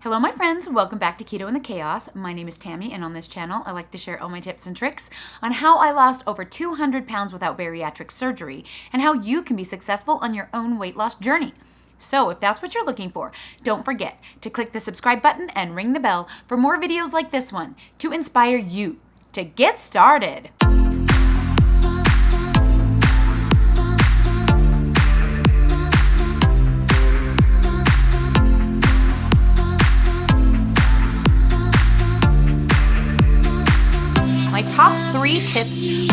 Hello my friends, welcome back to Keto and the Chaos. My name is Tammy, and on this channel I like to share all my tips and tricks on how I lost over 200 pounds without bariatric surgery and how you can be successful on your own weight loss journey. So if that's what you're looking for, don't forget to click the subscribe button and ring the bell for more videos like this one to inspire you to get started. My top 3 tips.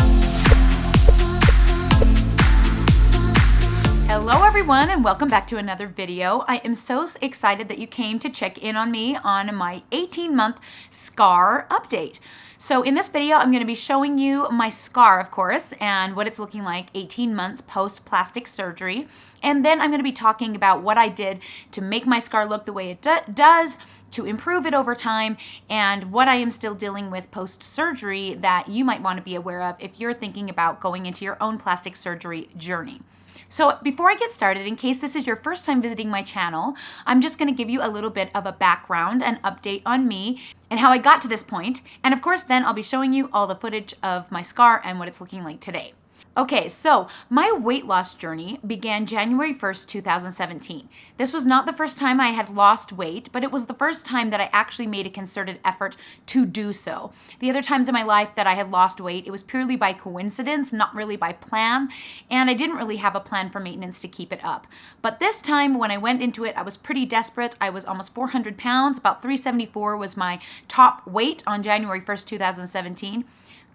Hello everyone and welcome back to another video. I am so excited that you came to check in on me on my 18-month scar update. So in this video, I'm going to be showing you my scar, of course, and what it's looking like 18 months post plastic surgery. And then I'm going to be talking about what I did to make my scar look the way it does, to improve it over time, and what I am still dealing with post-surgery that you might want to be aware of if you're thinking about going into your own plastic surgery journey. So before I get started, in case this is your first time visiting my channel, I'm just going to give you a little bit of a background and update on me and how I got to this point. And of course, then I'll be showing you all the footage of my scar and what it's looking like today. Okay, so my weight loss journey began January 1st, 2017. This was not the first time I had lost weight, but it was the first time that I actually made a concerted effort to do so. The other times in my life that I had lost weight, it was purely by coincidence, not really by plan, and I didn't really have a plan for maintenance to keep it up. But this time when I went into it, I was pretty desperate. I was almost 400 pounds, about 374 was my top weight on January 1st, 2017.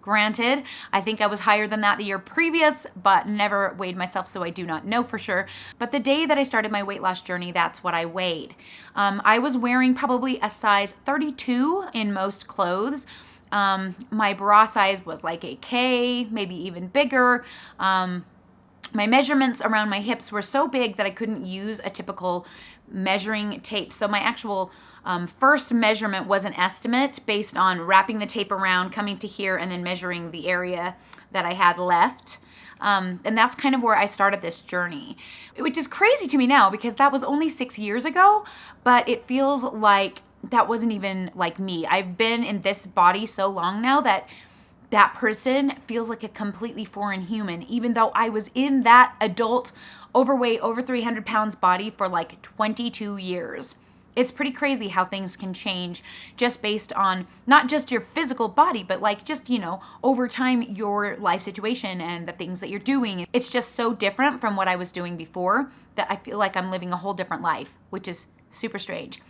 Granted, I think I was higher than that the year previous, but never weighed myself, so I do not know for sure. But the day that I started my weight loss journey, that's what I weighed. I was wearing probably a size 32 in most clothes. My bra size was like a K, maybe even bigger. My measurements around my hips were so big that I couldn't use a typical measuring tape. So my actual first measurement was an estimate based on wrapping the tape around, coming to here, and then measuring the area that I had left. And that's kind of where I started this journey, which is crazy to me now because that was only 6 years ago, but it feels like that wasn't even like me. I've been in this body so long now that that person feels like a completely foreign human, even though I was in that adult, overweight, over 300 pounds body for like 22 years. It's pretty crazy how things can change just based on not just your physical body, but like just, over time, your life situation and the things that you're doing. It's just so different from what I was doing before that I feel like I'm living a whole different life, which is super strange.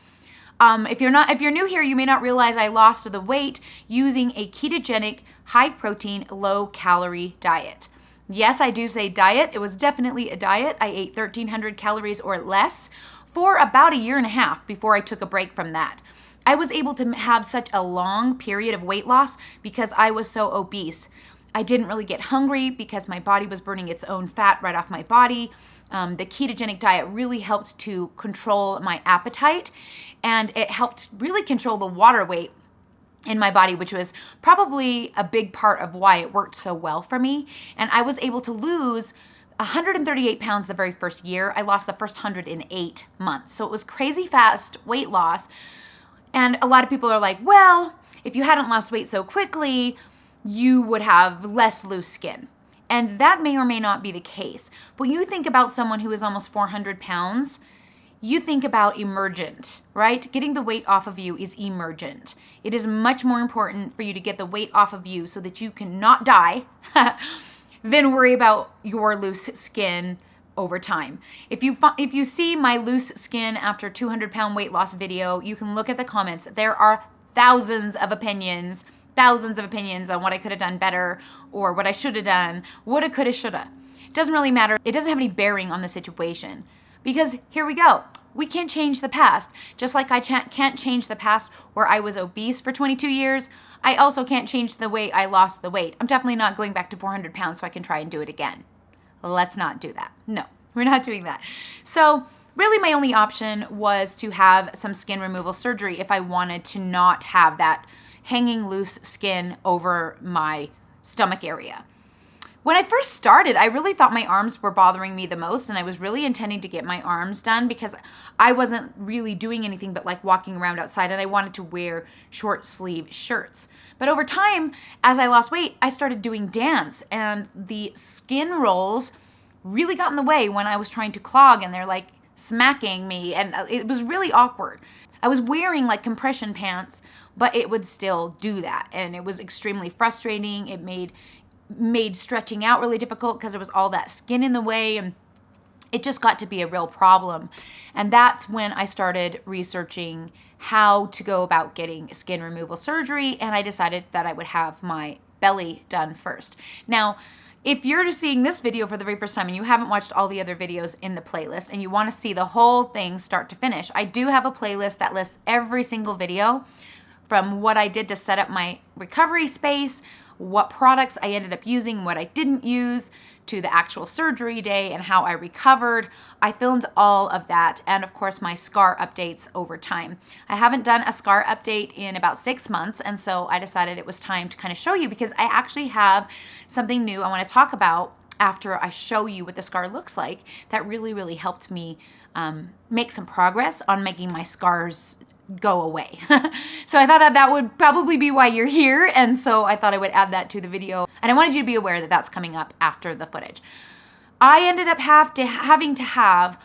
If you're new here, you may not realize I lost the weight using a ketogenic, high protein, low calorie diet. Yes, I do say diet. It was definitely a diet. I ate 1,300 calories or less for about a year and a half before I took a break from that. I was able to have such a long period of weight loss because I was so obese. I didn't really get hungry because my body was burning its own fat right off my body. The ketogenic diet really helped to control my appetite, and it helped really control the water weight in my body, which was probably a big part of why it worked so well for me. And I was able to lose 138 pounds the very first year. I lost the first 100 in 8 months. So it was crazy fast weight loss. And a lot of people are like, well, if you hadn't lost weight so quickly, you would have less loose skin. And that may or may not be the case. But you think about someone who is almost 400 pounds, you think about emergent, right? Getting the weight off of you is emergent. It is much more important for you to get the weight off of you so that you can not die than worry about your loose skin over time. If you see my loose skin after 200-pound weight loss video, you can look at the comments. There are thousands of opinions on what I could have done better or what I should have done, woulda, coulda, shoulda. It doesn't really matter. It doesn't have any bearing on the situation because here we go. We can't change the past. Just like I can't change the past where I was obese for 22 years, I also can't change the way I lost the weight. I'm definitely not going back to 400 pounds so I can try and do it again. Let's not do that. No, we're not doing that. So really my only option was to have some skin removal surgery if I wanted to not have that hanging loose skin over my stomach area. When I first started, I really thought my arms were bothering me the most, and I was really intending to get my arms done because I wasn't really doing anything but like walking around outside, and I wanted to wear short sleeve shirts. But over time, as I lost weight, I started doing dance, and the skin rolls really got in the way when I was trying to clog, and they're like smacking me, and it was really awkward. I was wearing like compression pants, but it would still do that, and it was extremely frustrating. It made stretching out really difficult because there was all that skin in the way, and it just got to be a real problem. And that's when I started researching how to go about getting skin removal surgery, and I decided that I would have my belly done first. Now, if you're just seeing this video for the very first time and you haven't watched all the other videos in the playlist and you want to see the whole thing start to finish, I do have a playlist that lists every single video, from what I did to set up my recovery space, what products I ended up using, what I didn't use, to the actual surgery day and how I recovered. I filmed all of that, and of course my scar updates over time. I haven't done a scar update in about 6 months, and so I decided it was time to kind of show you, because I actually have something new I want to talk about after I show you what the scar looks like that really helped me make some progress on making my scars go away. So I thought that would probably be why you're here, and so I thought I would add that to the video, and I wanted you to be aware that that's coming up after the footage. I ended up having to have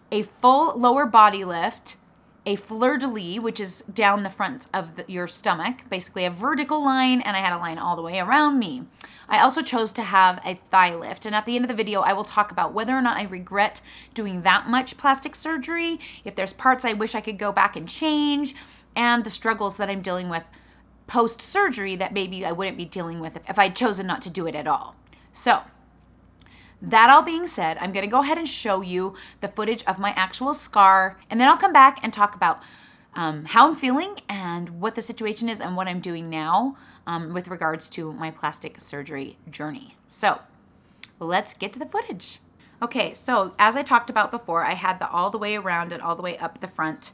a full lower body lift, a Fleur-de-lis, which is down the front of your stomach, basically a vertical line, and I had a line all the way around me. I also chose to have a thigh lift, and at the end of the video I will talk about whether or not I regret doing that much plastic surgery, if there's parts I wish I could go back and change, and the struggles that I'm dealing with post-surgery that maybe I wouldn't be dealing with if I'd chosen not to do it at all. So, that all being said, I'm going to go ahead and show you the footage of my actual scar, and then I'll come back and talk about how I'm feeling and what the situation is and what I'm doing now with regards to my plastic surgery journey. So let's get to the footage. Okay, so as I talked about before, I had the all the way around and all the way up the front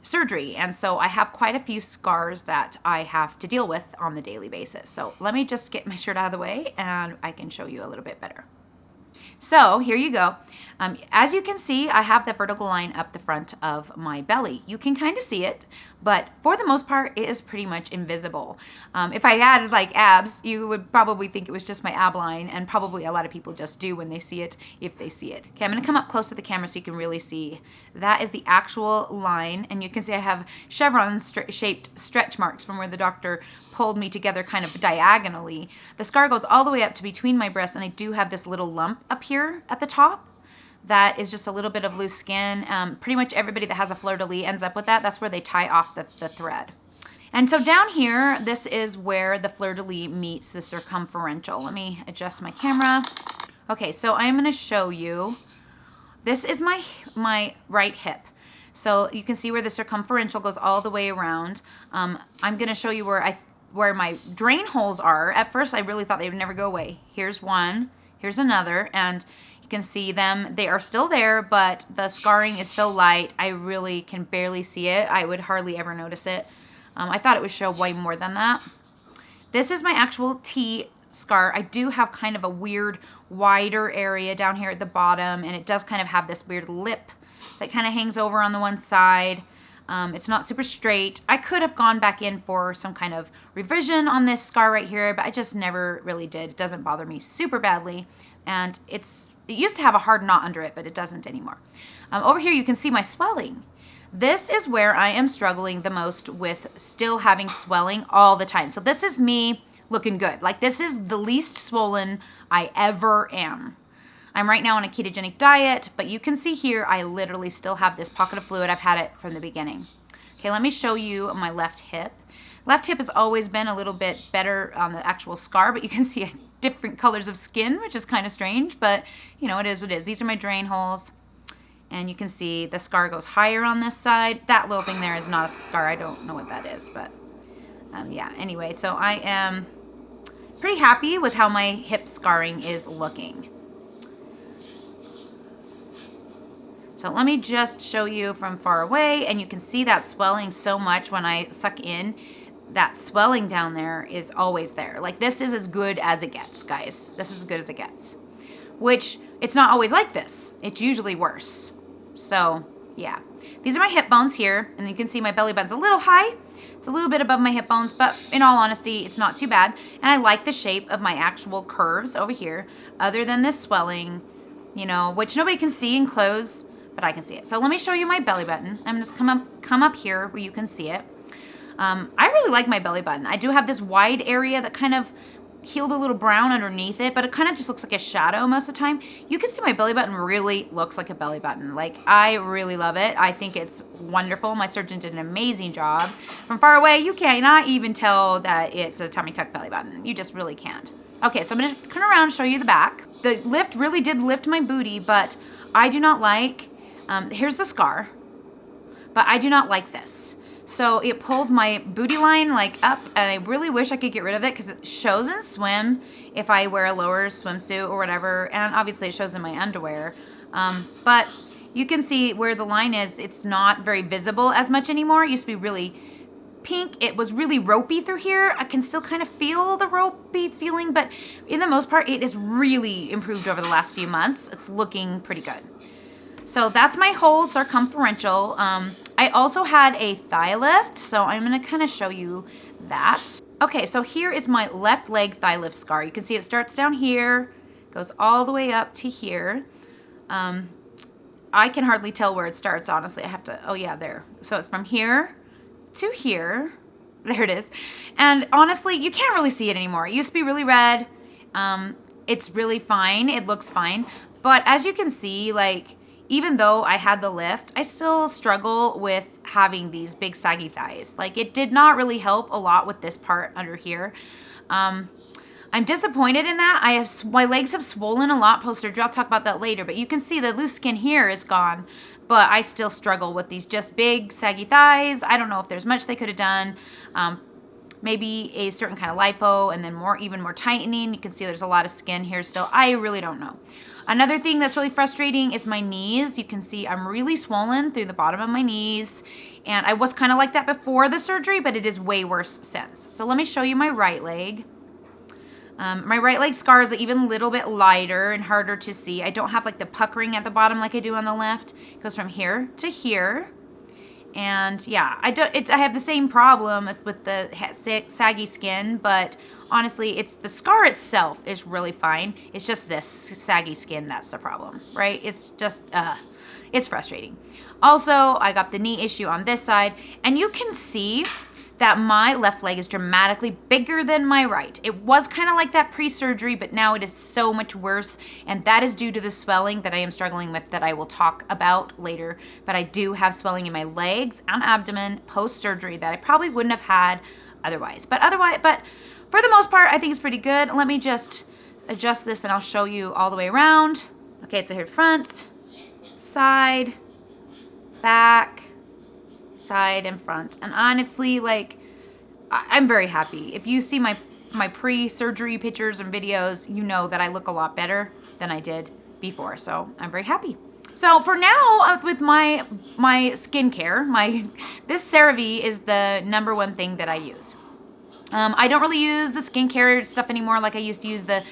surgery, and so I have quite a few scars that I have to deal with on the daily basis. So let me just get my shirt out of the way and I can show you a little bit better. So here you go. As you can see, I have the vertical line up the front of my belly. You can kind of see it, but for the most part, it is pretty much invisible. If I had like abs, you would probably think it was just my ab line, and probably a lot of people just do when they see it, if they see it. Okay, I'm gonna come up close to the camera so you can really see. That is the actual line, and you can see I have chevron-shaped stretch marks from where the doctor pulled me together kind of diagonally. The scar goes all the way up to between my breasts, and I do have this little lump up here at the top. That is just a little bit of loose skin. Pretty much everybody that has a Fleur-de-lis ends up with that. That's where they tie off the thread. And so down here, this is where the Fleur-de-lis meets the circumferential. Let me adjust my camera. Okay, so I'm going to show you. This is my right hip. So you can see where the circumferential goes all the way around. I'm going to show you where my drain holes are. At first, I really thought they would never go away. Here's one. Here's another, and you can see them. They are still there, but the scarring is so light, I really can barely see it. I would hardly ever notice it. I thought it would show way more than that. This is my actual T scar. I do have kind of a weird, wider area down here at the bottom, and it does kind of have this weird lip that kind of hangs over on the one side. It's not super straight. I could have gone back in for some kind of revision on this scar right here, but I just never really did. It doesn't bother me super badly, and it used to have a hard knot under it, but it doesn't anymore. Over here you can see my swelling. This is where I am struggling the most with still having swelling all the time. So this is me looking good. Like, this is the least swollen I ever am. I'm right now on a ketogenic diet, but you can see here I literally still have this pocket of fluid. I've had it from the beginning. Okay, let me show you my left hip. Left hip has always been a little bit better on the actual scar, but you can see different colors of skin, which is kind of strange, but you know, it is what it is. These are my drain holes, and you can see the scar goes higher on this side. That little thing there is not a scar. I don't know what that is, but yeah, anyway, so I am pretty happy with how my hip scarring is looking. So let me just show you from far away, and you can see that swelling so much when I suck in. that swelling down there is always there. Like, this is as good as it gets, guys. This is as good as it gets. Which, it's not always like this. It's usually worse. So, yeah. These are my hip bones here, and you can see my belly button's a little high. It's a little bit above my hip bones, but in all honesty, it's not too bad. And I like the shape of my actual curves over here, other than this swelling, you know, which nobody can see in clothes, but I can see it. So let me show you my belly button. I'm just come up here where you can see it. I really like my belly button. I do have this wide area that kind of healed a little brown underneath it, but it kind of just looks like a shadow most of the time. You can see my belly button really looks like a belly button. Like, I really love it. I think it's wonderful. My surgeon did an amazing job. From far away, you cannot even tell that it's a tummy tuck belly button. You just really can't. Okay, so I'm going to turn around and show you the back. The lift really did lift my booty, but I do not like, here's the scar, but I do not like this. So it pulled my booty line like up, and I really wish I could get rid of it because it shows in swim if I wear a lower swimsuit or whatever, and obviously it shows in my underwear. But you can see where the line is, it's not very visible as much anymore. It used to be really pink. It was really ropey through here. I can still kind of feel the ropey feeling, but in the most part, it has really improved over the last few months. It's looking pretty good. So that's my whole circumferential. I also had a thigh lift, so I'm gonna kind of show you that. Okay, so here is my left leg thigh lift scar. You can see it starts down here, goes all the way up to here. I can hardly tell where it starts, honestly. I have to, oh yeah, there. So it's from here to here. There it is. And honestly, you can't really see it anymore. It used to be really red. It's really fine. It looks fine. But as you can see, like, even though I had the lift, I still struggle with having these big saggy thighs. Like, it did not really help a lot with this part under here. I'm disappointed in that. My legs have swollen a lot post-surgery. I'll talk about that later, but you can see the loose skin here is gone, but I still struggle with these just big saggy thighs. I don't know if there's much they could have done. Maybe a certain kind of lipo and then even more tightening. You can see there's a lot of skin here still. I really don't know. Another thing that's really frustrating is my knees. You can see I'm really swollen through the bottom of my knees. And I was kind of like that before the surgery, but it is way worse since. So let me show you my right leg. My right leg scar is even a little bit lighter and harder to see. I don't have like the puckering at the bottom like I do on the left. It goes from here to here. And yeah, I have the same problem with the saggy skin, but honestly, it's the scar itself is really fine. It's just this saggy skin that's the problem, right? It's just, it's frustrating. Also, I got the knee issue on this side, and you can see that my left leg is dramatically bigger than my right. It was kind of like that pre-surgery, but now it is so much worse, and that is due to the swelling that I am struggling with that I will talk about later. But I do have swelling in my legs and abdomen post-surgery that I probably wouldn't have had otherwise. But for the most part, I think it's pretty good. Let me just adjust this and I'll show you all the way around. Okay, so here, front, side, back, side, and front. And honestly, like, I'm very happy. If you see my pre-surgery pictures and videos, you know that I look a lot better than I did before. So I'm very happy. So for now, with my skincare, this CeraVe is the #1 thing that I use. I don't really use the skincare stuff anymore like I used to use the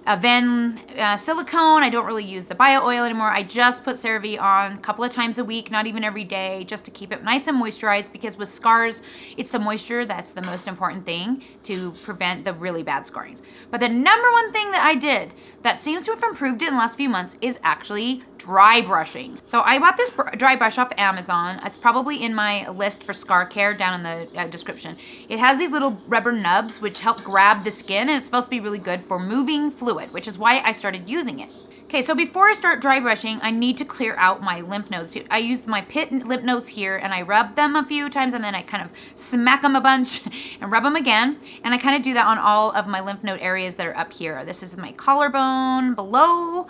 silicone. I don't really use the bio oil anymore. I just put CeraVe on a couple of times a week, not even every day, just to keep it nice and moisturized, because with scars, it's the moisture that's the most important thing to prevent the really bad scarrings. But the #1 thing that I did that seems to have improved it in the last few months is actually dry brushing. So I bought this dry brush off Amazon. It's probably in my list for scar care down in the description. It has these little rubber nubs which help grab the skin, and it's supposed to be really good for moving fluid, which is why I started using it. Okay, so before I start dry brushing, I need to clear out my lymph nodes too. I use my pit lymph nodes here, and I rub them a few times, and then I kind of smack them a bunch and rub them again. And I kind of do that on all of my lymph node areas that are up here. This is my collarbone below,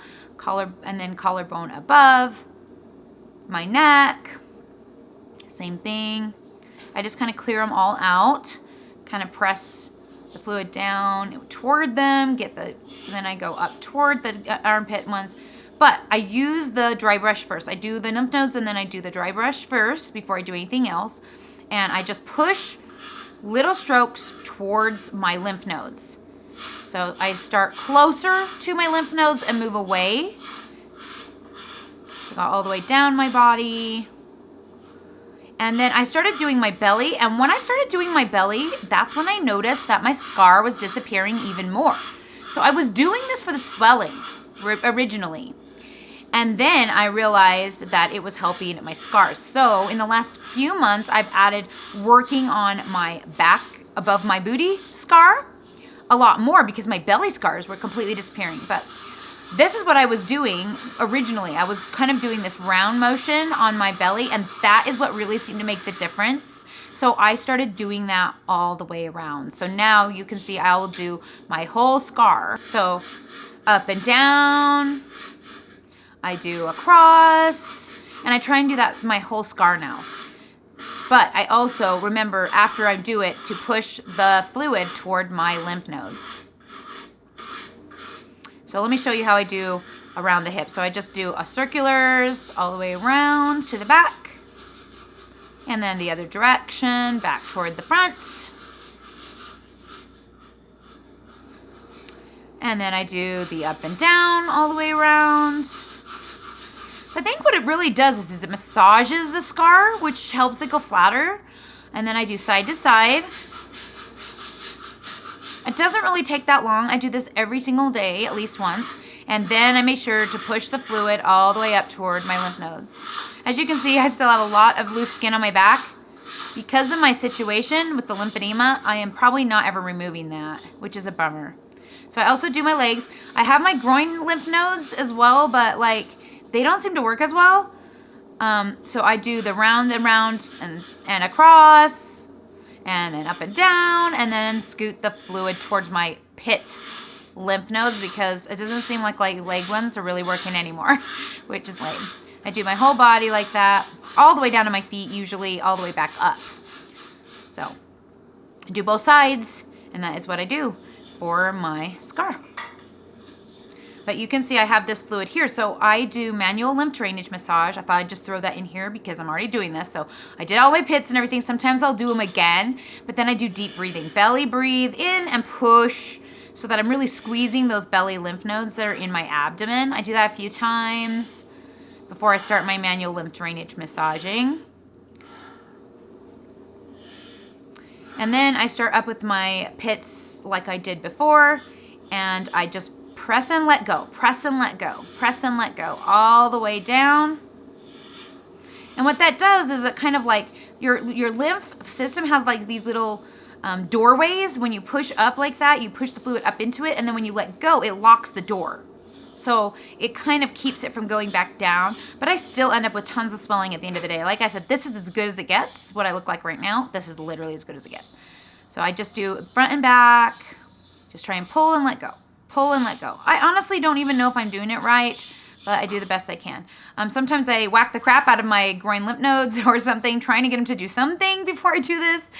and then collarbone above, my neck, same thing. I just kind of clear them all out, kind of press the fluid down toward them, then I go up toward the armpit ones. But I use the dry brush first. I do the lymph nodes and then I do the dry brush first before I do anything else. And I just push little strokes towards my lymph nodes. So I start closer to my lymph nodes and move away. So I got all the way down my body. And then I started doing my belly. And when I started doing my belly, that's when I noticed that my scar was disappearing even more. So I was doing this for the swelling originally. And then I realized that it was helping my scars. So in the last few months, I've added working on my back above my booty scar a lot more because my belly scars were completely disappearing. But this is what I was doing originally. I was kind of doing this round motion on my belly, and that is what really seemed to make the difference. So I started doing that all the way around. So now you can see I will do my whole scar. So up and down, I do across, and I try and do that my whole scar now. But I also remember after I do it to push the fluid toward my lymph nodes. So let me show you how I do around the hip. So I just do a circulars all the way around to the back, and then the other direction back toward the front. And then I do the up and down all the way around. So I think what it really does is it massages the scar, which helps it go flatter. And then I do side to side. It doesn't really take that long. I do this every single day, at least once. And then I make sure to push the fluid all the way up toward my lymph nodes. As you can see, I still have a lot of loose skin on my back. Because of my situation with the lymphedema, I am probably not ever removing that, which is a bummer. So I also do my legs. I have my groin lymph nodes as well, but like they don't seem to work as well. So I do the round and round and across, and then up and down, and then scoot the fluid towards my pit lymph nodes because it doesn't seem like leg ones are really working anymore, which is lame. I do my whole body like that, all the way down to my feet, usually all the way back up. So I do both sides, and that is what I do for my scar. But you can see I have this fluid here. So I do manual lymph drainage massage. I thought I'd just throw that in here because I'm already doing this. So I did all my pits and everything. Sometimes I'll do them again, but then I do deep breathing. Belly breathe in and push so that I'm really squeezing those belly lymph nodes that are in my abdomen. I do that a few times before I start my manual lymph drainage massaging. And then I start up with my pits like I did before, and I just press and let go, press and let go, press and let go, all the way down. And what that does is it kind of like your lymph system has like these little doorways. When you push up like that, you push the fluid up into it, and then when you let go, it locks the door. So it kind of keeps it from going back down, but I still end up with tons of swelling at the end of the day. Like I said, this is as good as it gets. What I look like right now, this is literally as good as it gets. So I just do front and back, just try and pull and let go. Pull and let go. I honestly don't even know if I'm doing it right, but I do the best I can. Sometimes I whack the crap out of my groin lymph nodes or something, trying to get them to do something before I do this.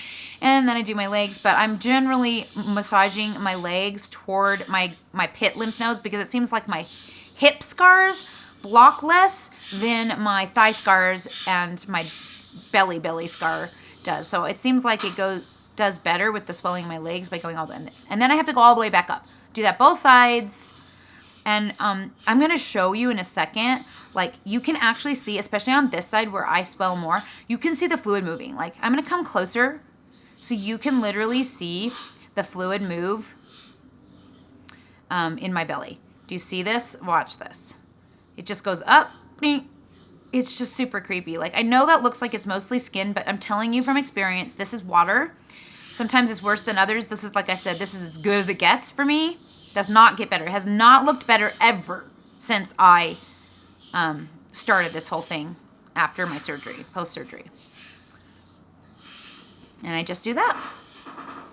And then I do my legs, but I'm generally massaging my legs toward my pit lymph nodes because it seems like my hip scars block less than my thigh scars and my belly scar does. So it seems like it does better with the swelling of my legs by going all the way. And then I have to go all the way back up. Do that both sides. And I'm going to show you in a second, like you can actually see, especially on this side where I swell more, you can see the fluid moving. Like I'm going to come closer so you can literally see the fluid move in my belly. Do you see this? Watch this. It just goes up. It's just super creepy. Like I know that looks like it's mostly skin, but I'm telling you from experience, this is water. Sometimes it's worse than others. This is, like I said, this is as good as it gets for me. Does not get better. It has not looked better ever since I started this whole thing after my surgery, post-surgery. And I just do that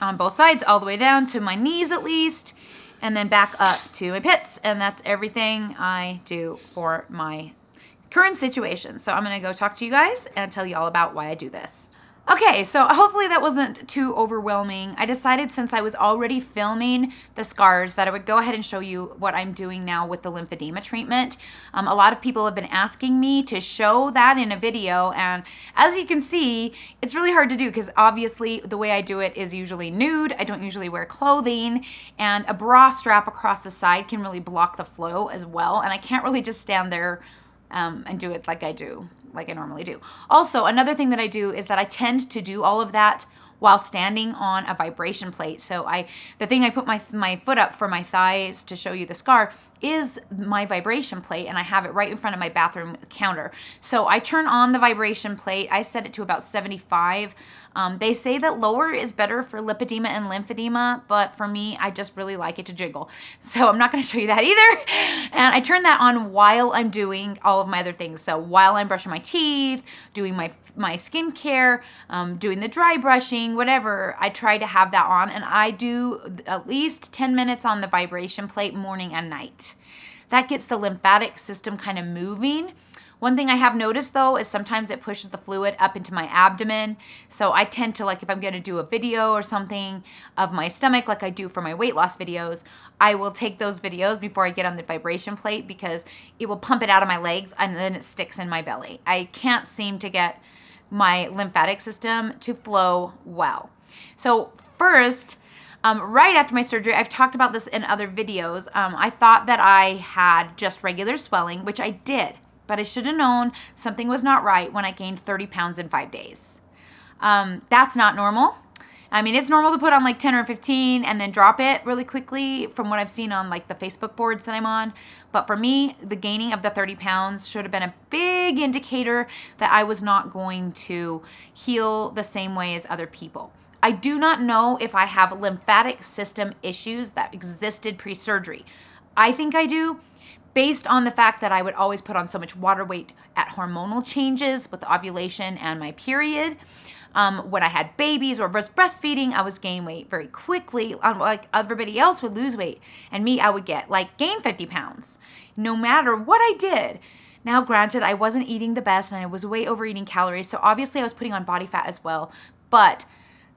on both sides, all the way down to my knees at least, and then back up to my pits. And that's everything I do for my current situation. So I'm going to go talk to you guys and tell you all about why I do this. Okay, so hopefully that wasn't too overwhelming. I decided since I was already filming the scars that I would go ahead and show you what I'm doing now with the lymphedema treatment. A lot of people have been asking me to show that in a video, and as you can see, it's really hard to do because obviously the way I do it is usually nude. I don't usually wear clothing, and a bra strap across the side can really block the flow as well, and I can't really just stand there and do it like I normally do. Also, another thing that I do is that I tend to do all of that while standing on a vibration plate. So the thing I put my foot up for my thighs to show you the scar is my vibration plate, and I have it right in front of my bathroom counter. So I turn on the vibration plate. I set it to about 75. They say that lower is better for lipedema and lymphedema, but for me, I just really like it to jiggle. So I'm not gonna show you that either. And I turn that on while I'm doing all of my other things. So while I'm brushing my teeth, doing my skincare, doing the dry brushing, whatever, I try to have that on, and I do at least 10 minutes on the vibration plate morning and night. That gets the lymphatic system kind of moving. One thing I have noticed though is sometimes it pushes the fluid up into my abdomen. So I tend to, like, if I'm gonna do a video or something of my stomach like I do for my weight loss videos, I will take those videos before I get on the vibration plate because it will pump it out of my legs and then it sticks in my belly. I can't seem to get my lymphatic system to flow well. So first, right after my surgery, I've talked about this in other videos, I thought that I had just regular swelling, which I did, but I should have known something was not right when I gained 30 pounds in 5 days. That's not normal. I mean, it's normal to put on like 10 or 15 and then drop it really quickly from what I've seen on like the Facebook boards that I'm on. But for me, the gaining of the 30 pounds should have been a big indicator that I was not going to heal the same way as other people. I do not know if I have lymphatic system issues that existed pre-surgery. I think I do, based on the fact that I would always put on so much water weight at hormonal changes with ovulation and my period. When I had babies or was breastfeeding, I was gaining weight very quickly. Like everybody else would lose weight, and me, I would gain 50 pounds, no matter what I did. Now, granted, I wasn't eating the best, and I was way overeating calories, so obviously I was putting on body fat as well. But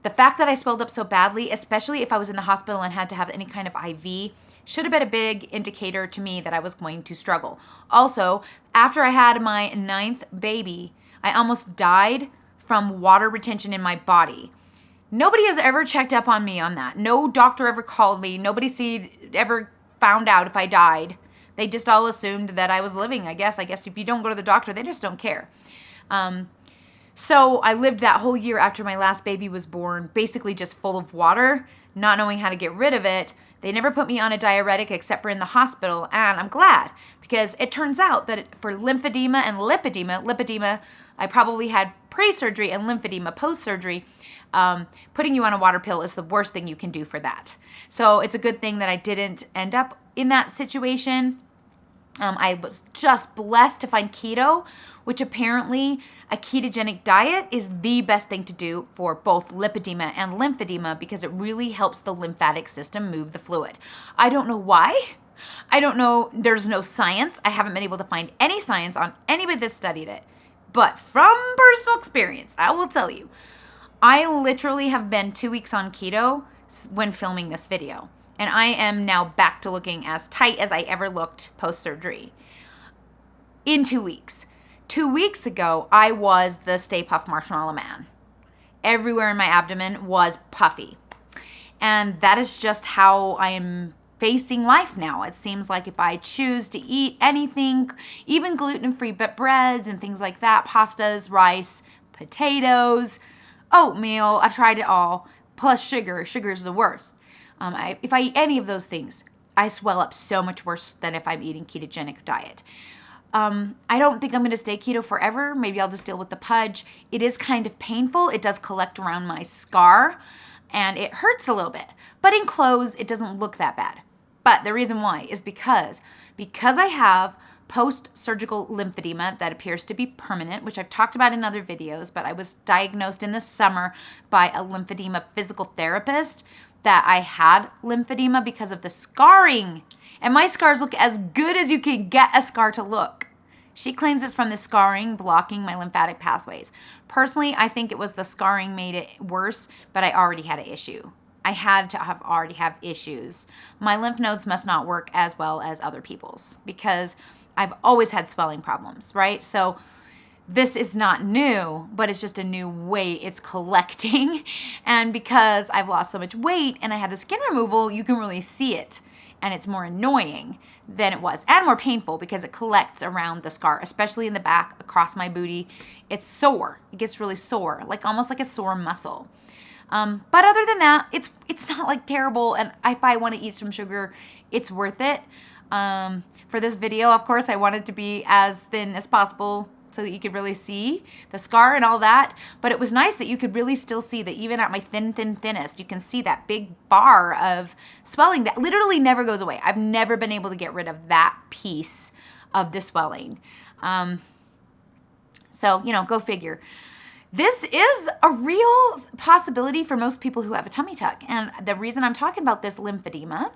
the fact that I swelled up so badly, especially if I was in the hospital and had to have any kind of IV, should have been a big indicator to me that I was going to struggle. Also, after I had my 9th baby, I almost died from water retention in my body. Nobody has ever checked up on me on that. No doctor ever called me. Nobody ever found out if I died. They just all assumed that I was living, I guess. I guess if you don't go to the doctor, they just don't care. So I lived that whole year after my last baby was born, basically just full of water, not knowing how to get rid of it. They never put me on a diuretic except for in the hospital, and I'm glad, because it turns out that for lymphedema and lipedema, I probably had pre-surgery and lymphedema post-surgery. Putting you on a water pill is the worst thing you can do for that. So it's a good thing that I didn't end up in that situation. I was just blessed to find keto, which apparently a ketogenic diet is the best thing to do for both lipedema and lymphedema because it really helps the lymphatic system move the fluid. I don't know why. I don't know. There's no science. I haven't been able to find any science on anybody that studied it. But from personal experience, I will tell you, I literally have been 2 weeks on keto when filming this video. And I am now back to looking as tight as I ever looked post-surgery in 2 weeks. 2 weeks ago, I was the Stay Puft Marshmallow Man. Everywhere in my abdomen was puffy. And that is just how I am facing life now. It seems like if I choose to eat anything, even gluten-free breads and things like that, pastas, rice, potatoes, oatmeal, I've tried it all, plus sugar. Sugar is the worst. If I eat any of those things, I swell up so much worse than if I'm eating ketogenic diet. I don't think I'm going to stay keto forever. Maybe I'll just deal with the pudge. It is kind of painful. It does collect around my scar, and it hurts a little bit. But in clothes, it doesn't look that bad. But the reason why is because I have post-surgical lymphedema that appears to be permanent, which I've talked about in other videos, but I was diagnosed in the summer by a lymphedema physical therapist that I had lymphedema because of the scarring. And my scars look as good as you can get a scar to look. She claims it's from the scarring blocking my lymphatic pathways. Personally, I think it was the scarring made it worse, but I already had an issue. I had to already have issues. My lymph nodes must not work as well as other people's because I've always had swelling problems, right? So this is not new, but it's just a new way it's collecting. And because I've lost so much weight and I had the skin removal, you can really see it. And it's more annoying than it was and more painful because it collects around the scar, especially in the back across my booty. It's sore. It gets really sore, like almost like a sore muscle. But other than that, it's not like terrible. And if I want to eat some sugar, it's worth it. For this video, of course, I want it to be as thin as possible so that you could really see the scar and all that. But it was nice that you could really still see that even at my thinnest, you can see that big bar of swelling that literally never goes away. I've never been able to get rid of that piece of the swelling. So, go figure. This is a real possibility for most people who have a tummy tuck. And the reason I'm talking about this lymphedema,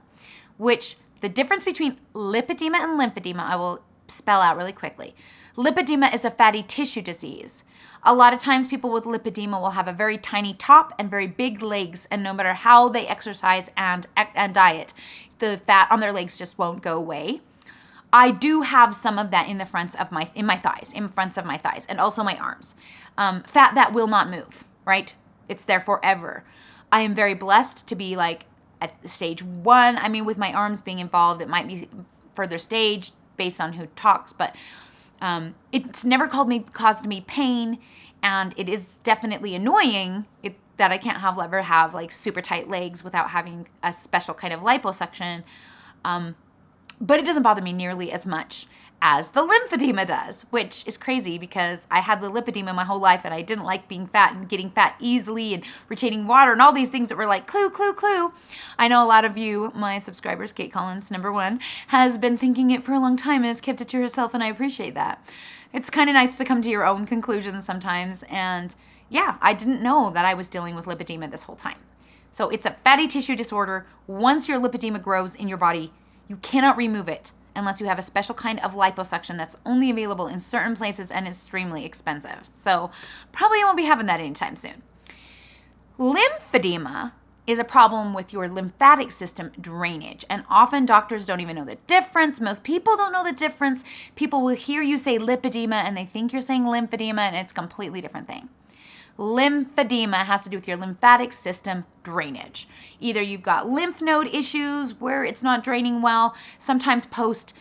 which the difference between lipedema and lymphedema, I will spell out really quickly. Lipedema is a fatty tissue disease. A lot of times people with lipedema will have a very tiny top and very big legs, and no matter how they exercise and diet, the fat on their legs just won't go away. I do have some of that in the fronts of my thighs, and also my arms. Fat that will not move, right? It's there forever. I am very blessed to be like at stage 1. I mean, with my arms being involved, it might be further stage based on who talks, but it's never caused me pain, and it is definitely annoying that I can't ever have like super tight legs without having a special kind of liposuction. But it doesn't bother me nearly as much as the lymphedema does, which is crazy because I had the lipedema my whole life and I didn't like being fat and getting fat easily and retaining water and all these things that were like clue. I know a lot of you, my subscribers, Kate Collins, #1, has been thinking it for a long time and has kept it to herself, and I appreciate that. It's kind of nice to come to your own conclusions sometimes, and yeah, I didn't know that I was dealing with lipedema this whole time. So it's a fatty tissue disorder. Once your lipedema grows in your body, you cannot remove it unless you have a special kind of liposuction that's only available in certain places and extremely expensive. So probably won't be having that anytime soon. Lymphedema is a problem with your lymphatic system drainage, and often doctors don't even know the difference. Most people don't know the difference. People will hear you say lipedema and they think you're saying lymphedema, and it's a completely different thing. Lymphedema has to do with your lymphatic system drainage. Either you've got lymph node issues where it's not draining well. Sometimes post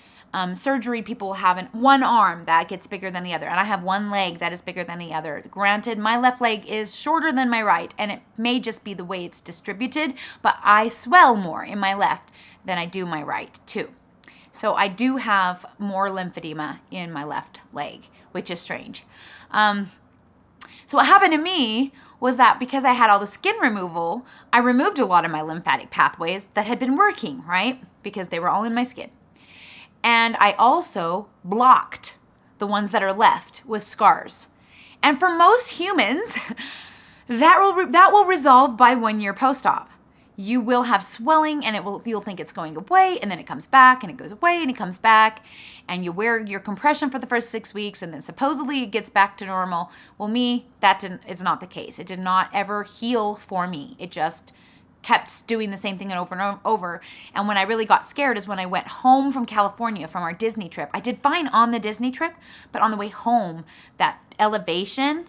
surgery, people will have one arm that gets bigger than the other, and I have one leg that is bigger than the other. Granted, my left leg is shorter than my right, and it may just be the way it's distributed, but I swell more in my left than I do my right too. So I do have more lymphedema in my left leg, which is strange. So what happened to me was that because I had all the skin removal, I removed a lot of my lymphatic pathways that had been working, right? Because they were all in my skin. And I also blocked the ones that are left with scars. And for most humans, that will resolve by 1 year post-op. You will have swelling and you'll think it's going away, and then it comes back and it goes away and it comes back, and you wear your compression for the first 6 weeks and then supposedly it gets back to normal. Well, it's not the case. It did not ever heal for me. It just kept doing the same thing over and over. And when I really got scared is when I went home from California from our Disney trip. I did fine on the Disney trip, but on the way home, that elevation,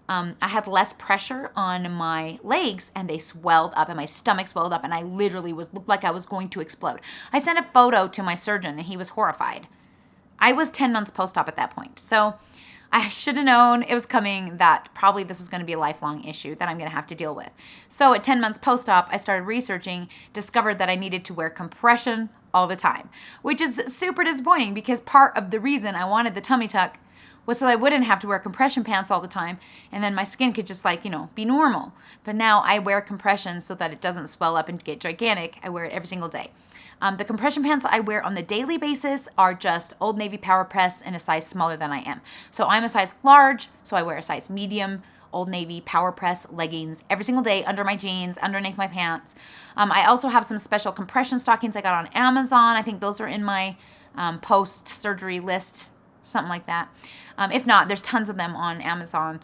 I had less pressure on my legs and they swelled up and my stomach swelled up and I literally looked like I was going to explode. I sent a photo to my surgeon and he was horrified. I was 10 months post-op at that point. So I should have known it was coming, that probably this was going to be a lifelong issue that I'm going to have to deal with. So at 10 months post-op, I started researching, discovered that I needed to wear compression all the time, which is super disappointing because part of the reason I wanted the tummy tuck was so I wouldn't have to wear compression pants all the time, and then my skin could just be normal. But now I wear compression so that it doesn't swell up and get gigantic. I wear it every single day. The compression pants I wear on the daily basis are just Old Navy Power Press in a size smaller than I am. So I'm a size large, so I wear a size medium Old Navy Power Press leggings every single day under my jeans, underneath my pants. I also have some special compression stockings I got on Amazon. I think those are in my post-surgery list something like that. If not, there's tons of them on Amazon.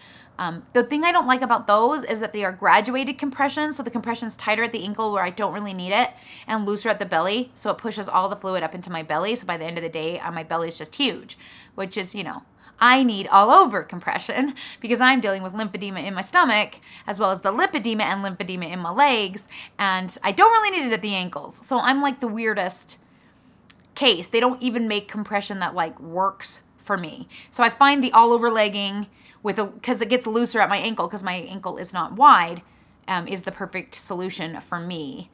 The thing I don't like about those is that they are graduated compressions, so the compression's tighter at the ankle where I don't really need it, and looser at the belly, so it pushes all the fluid up into my belly, so by the end of the day, my belly is just huge, which is, you know, I need all over compression because I'm dealing with lymphedema in my stomach as well as the lipedema and lymphedema in my legs, and I don't really need it at the ankles. So I'm like the weirdest case. They don't even make compression that like works for me. So I find the all over legging because it gets looser at my ankle because my ankle is not wide, is the perfect solution for me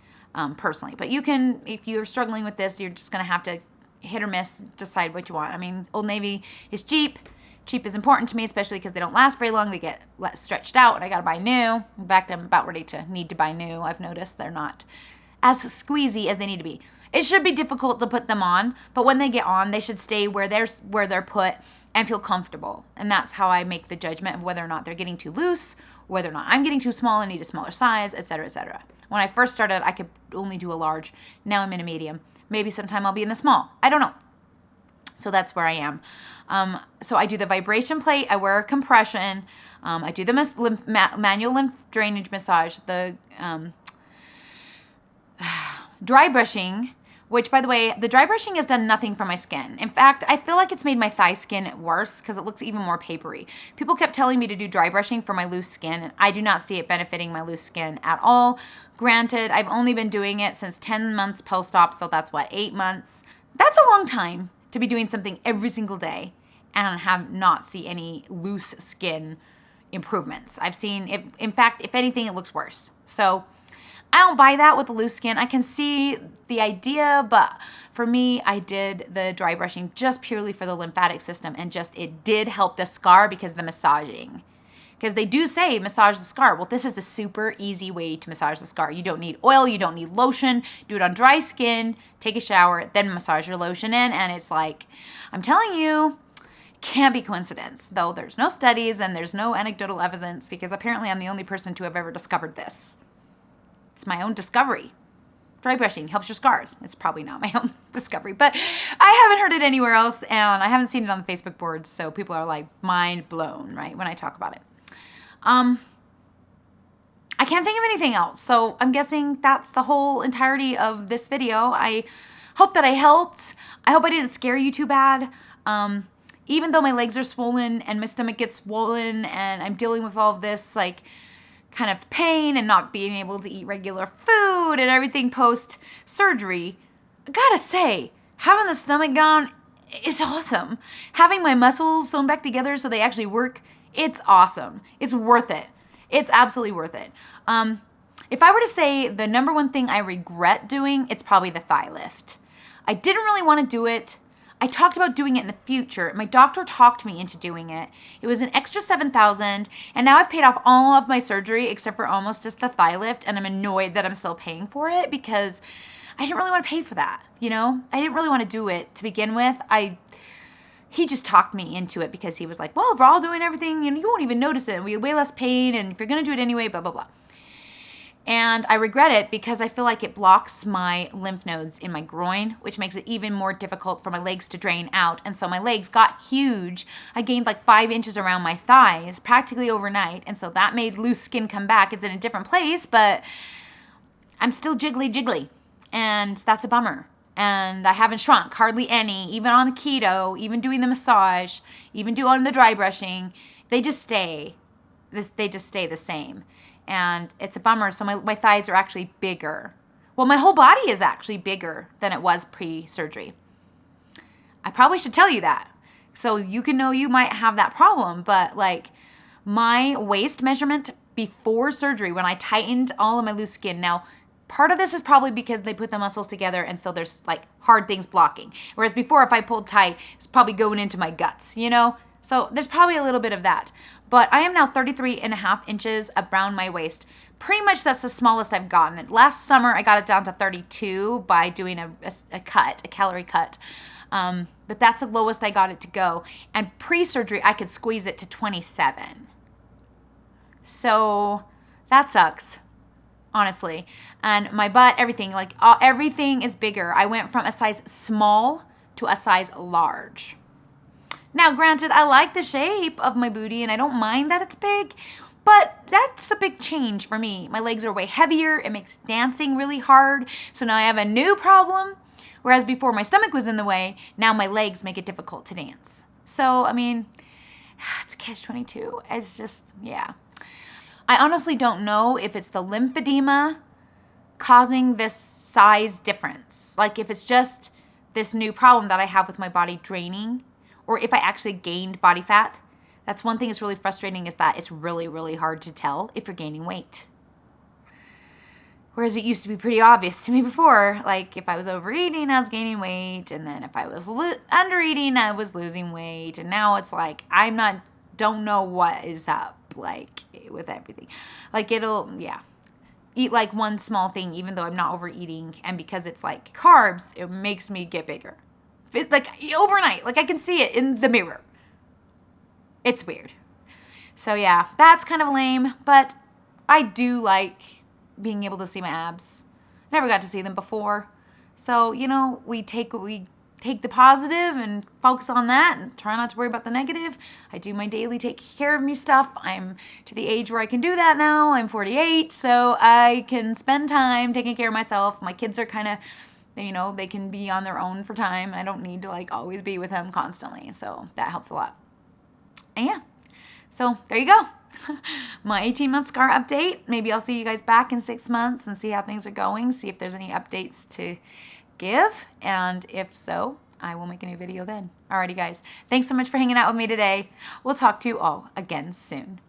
personally. But you can, if you're struggling with this, you're just going to have to hit or miss, decide what you want. I mean, Old Navy is cheap. Cheap is important to me, especially because they don't last very long. They get stretched out, and I got to buy new. In fact, I'm about ready to need to buy new. I've noticed they're not as squeezy as they need to be. It should be difficult to put them on, but when they get on, they should stay where they're put and feel comfortable. And that's how I make the judgment of whether or not they're getting too loose, or whether or not I'm getting too small and need a smaller size, etc., etc. When I first started, I could only do a large. Now I'm in a medium. Maybe sometime I'll be in the small. I don't know. So that's where I am. So I do the vibration plate. I wear a compression. I do the manual lymph drainage massage, the dry brushing, which, by the way, the dry brushing has done nothing for my skin. In fact, I feel like it's made my thigh skin worse because it looks even more papery. People kept telling me to do dry brushing for my loose skin, and I do not see it benefiting my loose skin at all. Granted, I've only been doing it since 10 months post-op, so that's what, 8 months? That's a long time to be doing something every single day and have not see any loose skin improvements. I've seen, in fact, if anything, it looks worse. So I don't buy that with the loose skin. I can see the idea, but for me, I did the dry brushing just purely for the lymphatic system, and just it did help the scar because of the massaging. Because they do say massage the scar. Well, this is a super easy way to massage the scar. You don't need oil, you don't need lotion. Do it on dry skin, take a shower, then massage your lotion in, and it's like, I'm telling you, can't be coincidence. Though there's no studies and there's no anecdotal evidence, because apparently I'm the only person to have ever discovered this. It's my own discovery. Dry brushing helps your scars. It's probably not my own discovery, but I haven't heard it anywhere else, and I haven't seen it on the Facebook boards, so people are like mind blown, right, when I talk about it. I can't think of anything else, so I'm guessing that's the whole entirety of this video. I hope that I helped. I hope I didn't scare you too bad. Even though my legs are swollen and my stomach gets swollen and I'm dealing with all of this, like, kind of pain and not being able to eat regular food and everything post-surgery, I gotta say, having the stomach gone is awesome. Having my muscles sewn back together so they actually work, it's awesome. It's worth it. It's absolutely worth it. If I were to say the number one thing I regret doing, it's probably the thigh lift. I didn't really want to do it. I talked about doing it in the future. My doctor talked me into doing it. It was an extra $7,000, and now I've paid off all of my surgery except for almost just the thigh lift, and I'm annoyed that I'm still paying for it because I didn't really want to pay for that, you know? I didn't really want to do it to begin with. He just talked me into it because he was like, well, if we're all doing everything, you know, you won't even notice it. We have way less pain, and if you're going to do it anyway, blah, blah, blah. And I regret it because I feel like it blocks my lymph nodes in my groin, which makes it even more difficult for my legs to drain out. And so my legs got huge. I gained like 5 inches around my thighs practically overnight. And so that made loose skin come back. It's in a different place, but I'm still jiggly. And that's a bummer. And I haven't shrunk hardly any, even on the keto, even doing the massage, even doing the dry brushing. They just stay the same. And it's a bummer. So my thighs are actually bigger. Well, my whole body is actually bigger than it was pre-surgery. I probably should tell you that. So you can know you might have that problem. But like my waist measurement before surgery, when I tightened all of my loose skin. Now, part of this is probably because they put the muscles together and so there's like hard things blocking. Whereas before, if I pulled tight, it's probably going into my guts, you know? So there's probably a little bit of that. But I am now 33.5 inches around my waist. Pretty much that's the smallest I've gotten it. Last summer, I got it down to 32 by doing a calorie cut. But that's the lowest I got it to go. And pre-surgery, I could squeeze it to 27. So that sucks, honestly. And my butt, everything, like everything is bigger. I went from a size small to a size large. Now, granted, I like the shape of my booty and I don't mind that it's big, but that's a big change for me. My legs are way heavier. It makes dancing really hard. So now I have a new problem. Whereas before my stomach was in the way, now my legs make it difficult to dance. So, I mean, it's catch-22. It's just, yeah. I honestly don't know if it's the lymphedema causing this size difference. Like if it's just this new problem that I have with my body draining, or if I actually gained body fat. That's one thing that's really frustrating, is that it's really, really hard to tell if you're gaining weight. Whereas it used to be pretty obvious to me before. Like if I was overeating, I was gaining weight. And then if I was undereating, I was losing weight. And now it's like, don't know what is up, like with everything. Like eat like one small thing, even though I'm not overeating. And because it's like carbs, it makes me get bigger. Like overnight, like I can see it in the mirror. It's weird. So yeah, that's kind of lame, but I do like being able to see my abs. Never got to see them before. So, we take the positive and focus on that and try not to worry about the negative. I do my daily take care of me stuff. I'm to the age where I can do that now. I'm 48, so I can spend time taking care of myself. My kids are kind of, they can be on their own for time. I don't need to like always be with them constantly. So that helps a lot. And yeah, so there you go. My 18-month scar update. Maybe I'll see you guys back in 6 months and see how things are going, see if there's any updates to give, and if so, I will make a new video then. Alrighty guys, thanks so much for hanging out with me today. We'll talk to you all again soon.